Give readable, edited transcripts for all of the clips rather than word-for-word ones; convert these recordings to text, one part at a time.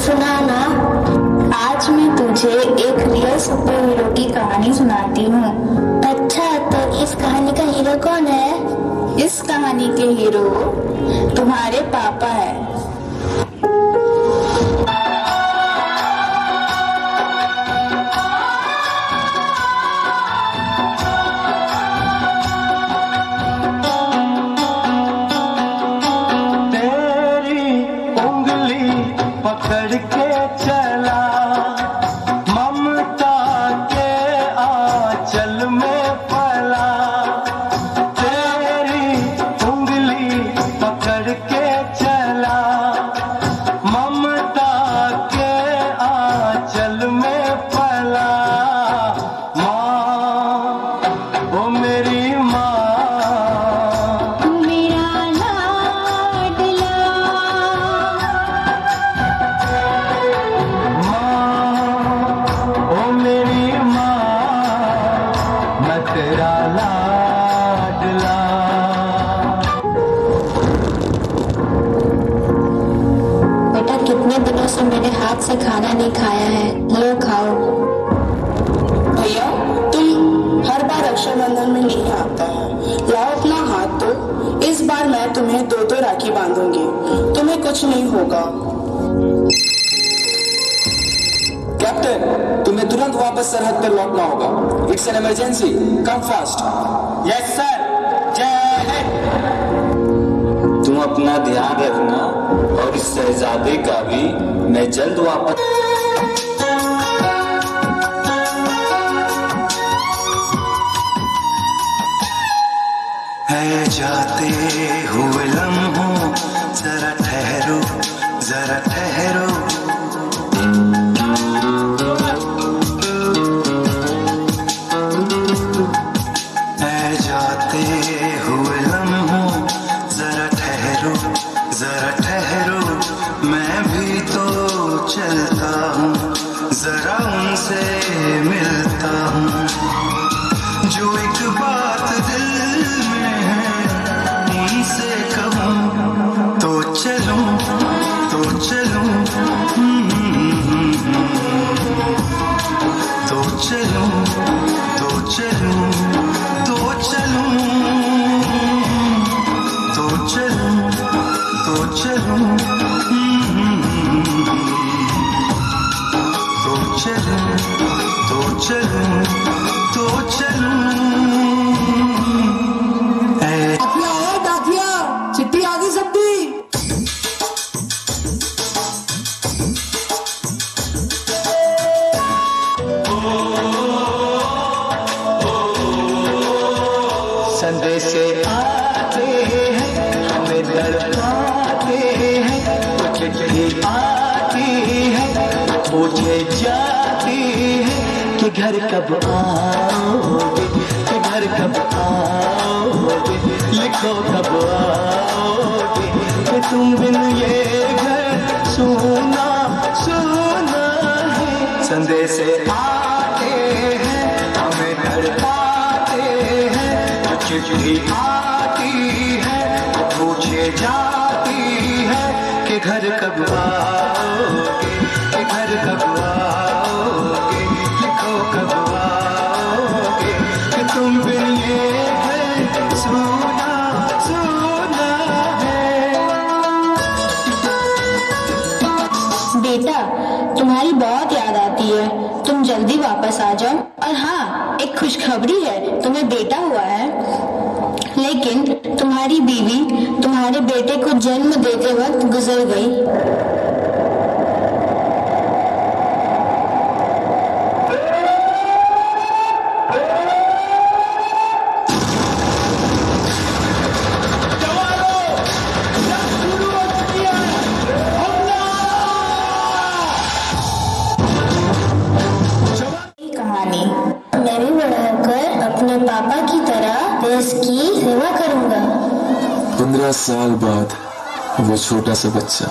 सुना ना। आज मैं तुझे एक रियल सुपर हीरो की कहानी सुनाती हूँ। अच्छा, तो इस कहानी का हीरो कौन है? इस कहानी के हीरो तुम्हारे पापा है। पकड़ के चला ममता के आंचल में पला, तेरी उंगली पकड़ के चला ममता के आंचल में पला। माँ, ओ मेरी माँ, तेरा लाडला। बेटा, कितने दिनों से मेरे हाथ से खाना नहीं खाया है, लो खाओ। भैया, तुम हर बार रक्षाबंधन में नहीं आता है, लाओ अपना हाथ दो। इस बार मैं तुम्हें दो राखी बांधूंगी, तुम्हें कुछ नहीं होगा। कैप्टन, तुम्हें तुरंत वापस सरहद पर लौटना होगा। It's an emergency, come fast. Yes sir, जय हिंद। तुम अपना ध्यान रखना और इस शहजादे का भी मैं जल्द वापस। है जाते हुए लम्हों, जरा ठहरो, जरा ठहरो। जाते हुए लम्हों, जरा ठहरो, जरा ठहरो। मैं भी तो चलता हूँ, जरा उनसे मिलता हूँ। जो एक बात दिल में है उनसे कहूँ, तो चलूं, तो चलूं, तो चलूं, तो चलूं, तो चलूं, तो चलूं, तो चलूं, तो चलूं, तो चलूं, तो चलूं। दादिया, चिट्ठी आ गई सबकी। संदेश आते हैं, हमें तड़पाते हैं, कुछ चिट्ठी आती है, पूछे जाती है कि घर कब आओगे, कि घर कब आओगे, लिखो कब आओगे, कि तुम बिन ये घर सुना सुना है। संदेश आते हैं, हमें तड़पाते हैं, चिट्ठी आती है, पूछे जाती है कि घर कब आओगे, कि घर कब आओगे, लिखो कब आओगे, कि तुम बिन ये घर सुना सुना है। बेटा, तुम्हारी बहुत याद आती है, तुम जल्दी वापस आ जाओ। और हाँ, एक खुशखबरी है, तुम्हें बेटा हुआ है, लेकिन तुम्हारी बीवी तुम्हारे बेटे को जन्म देते वक्त गुजर गई। कहानी मैं भी बड़ा होकर अपने पापा की तरह देश की सेवा करूंगा। 15 साल बाद वो छोटा सा बच्चा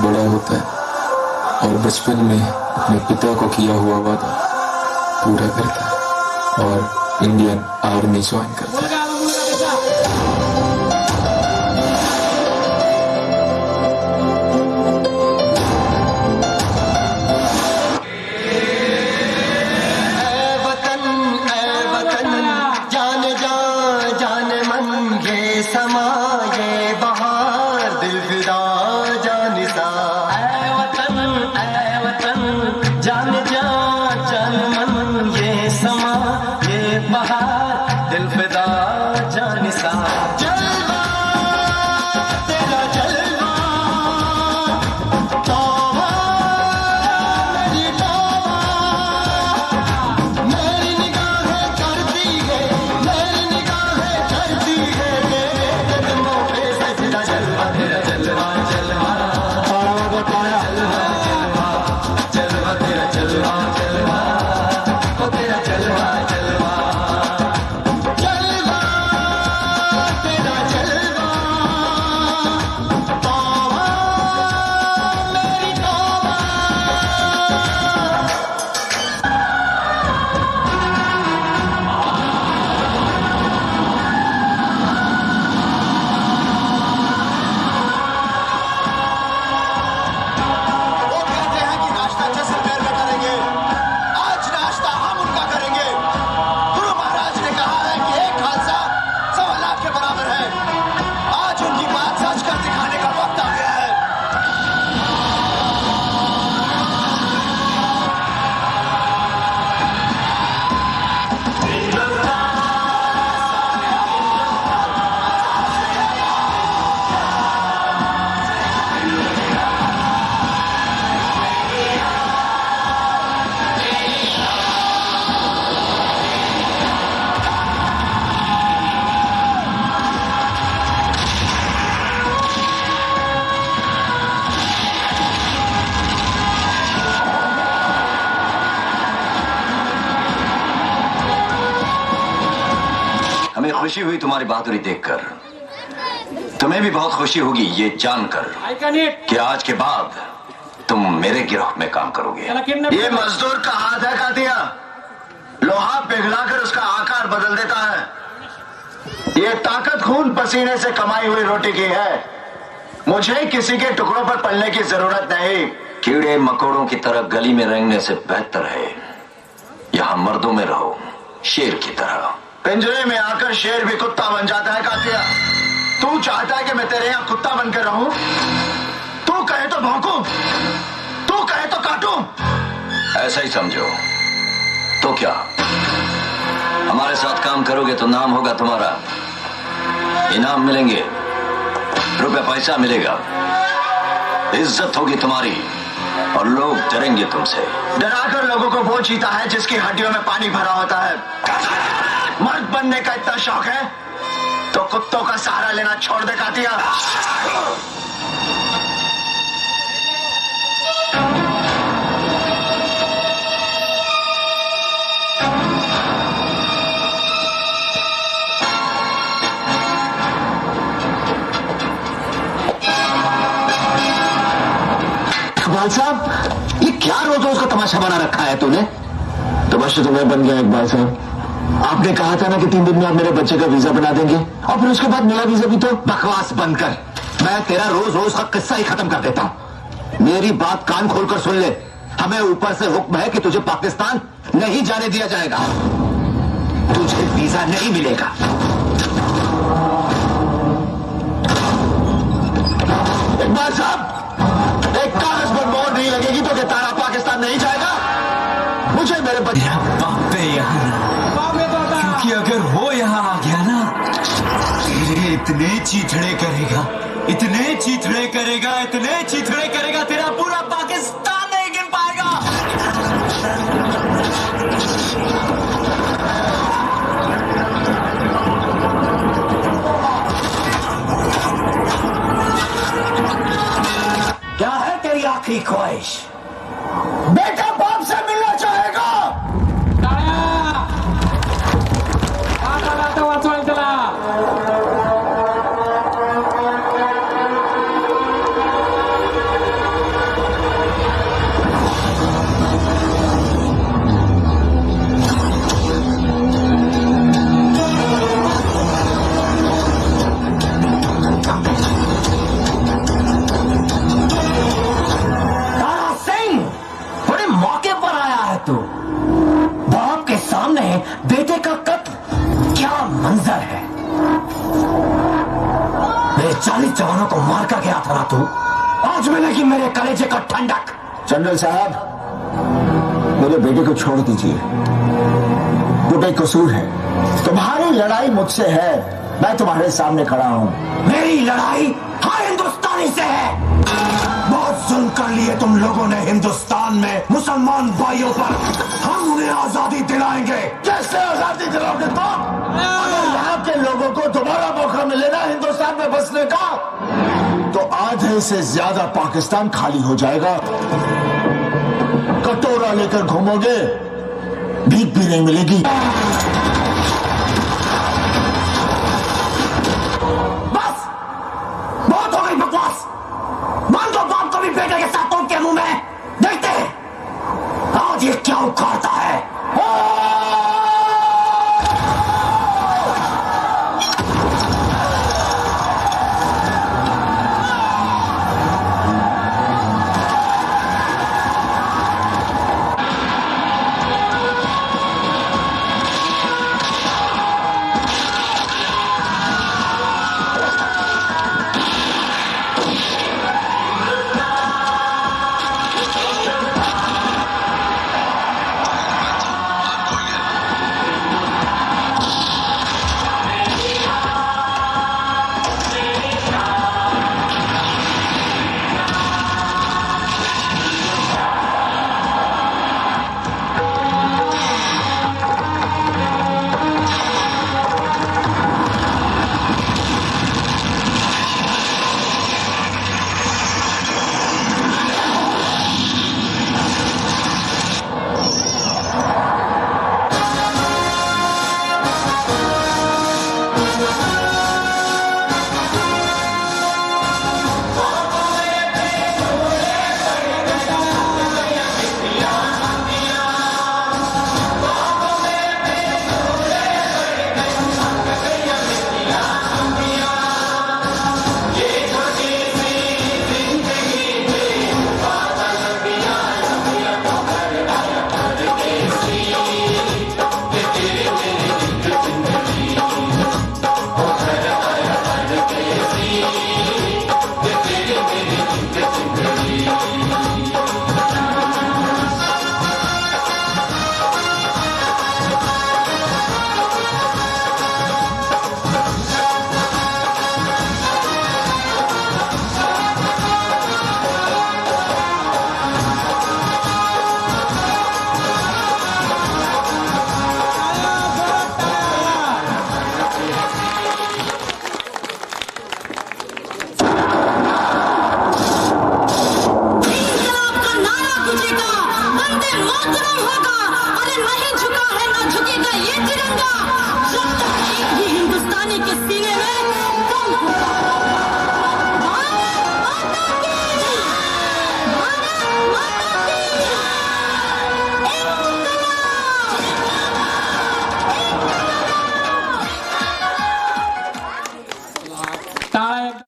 बड़ा होता है और बचपन में अपने पिता को किया हुआ वादा पूरा करता है और इंडियन आर्मी ज्वाइन करता है। खुशी हुई तुम्हारी बहादुरी देखकर। तुम्हें भी बहुत खुशी होगी ये जानकर कि आज के बाद तुम मेरे गिरोह में काम करोगे। ये मजदूर का हाथ है कातिया, लोहा पिघलाकर उसका आकार बदल देता है। ये ताकत खून पसीने से कमाई हुई रोटी की है। मुझे किसी के टुकड़ों पर पलने की जरूरत नहीं। कीड़े मकोड़ों की तरह गली में रेंगने से बेहतर है यहां मर्दों में रहो, शेर की तरह। पिंजरे में आकर शेर भी कुत्ता बन जाता है कातिया। तू चाहता है कि मैं तेरे यहां कुत्ता बनकर रहूं? तू कहे तो भौंकूं, तू कहे तो काटूं। ऐसा ही समझो। तो क्या हमारे साथ काम करोगे तो नाम होगा तुम्हारा, इनाम मिलेंगे, रुपए पैसा मिलेगा, इज्जत होगी तुम्हारी और लोग डरेंगे तुमसे। डराकर लोगों को वो जीता है जिसकी हड्डियों में पानी भरा होता है। मर्द बनने का इतना शौक है तो कुत्तों का सहारा लेना छोड़ दे कातिया। इकबाल साहब, ये क्या रोज रोज का तमाशा बना रखा है तूने? तमाशा तो मैं बन गया इकबाल साहब। आपने कहा था ना कि 3 दिन में आप मेरे बच्चे का वीजा बना देंगे, और फिर उसके बाद मेरा वीजा भी तो। बकवास बंद कर, मैं तेरा रोज रोज का किस्सा ही खत्म कर देता हूं। मेरी बात कान खोलकर सुन ले। हमें ऊपर से हुक्म है कि तुझे पाकिस्तान नहीं जाने दिया जाएगा, तुझे वीजा नहीं मिलेगा। इकबाल साहब, एक कागज पर मोहर नहीं लगेगी तो क्या तारा पाकिस्तान नहीं जाएगा? मुझे मेरे बच्चे बाप पे यहाँ, क्योंकि अगर वो यहाँ आ गया ना, तेरे इतने चीथड़े करेगा, इतने चीथड़े करेगा, इतने चीथड़े करेगा, तेरा पूरा पाकिस्तान नहीं गिन पाएगा। क्या है तेरी आखिरी ख्वाहिश? बेटा बाप से मिलना चाहेगा? तारा सिंह, बड़े मौके पर आया है तू। बाप के सामने बेटे का कत्ल, क्या मंजर है। मेरे 40 जवानों को मार कर गया था ना तू, आज मिलेगी मेरे कलेजे का ठंडक। जनरल साहब, मेरे बेटे को छोड़ दीजिए, वो बेकसूर है। तुम्हारी लड़ाई मुझसे है, मैं तुम्हारे सामने खड़ा हूं। मेरी लड़ाई हर हिंदुस्तानी से है। बहुत जुल्म कर लिए तुम लोगों ने हिंदुस्तान में मुसलमान भाइयों पर, हम उन्हें आजादी दिलाएंगे। कैसे आजादी दिलाओगे तुम? अगर यहाँ के लोगों को दोबारा मौका मिले ना हिंदुस्तान में बसने का, तो आधे से ज्यादा पाकिस्तान खाली हो जाएगा। कटोरा लेकर घूमोगे, भीख भी नहीं मिलेगी। बस बहुत हो गई बकवास। मान दो बाप को भी बेटे के साथ के मुंह में। देखते हैं आज ये क्या उखाड़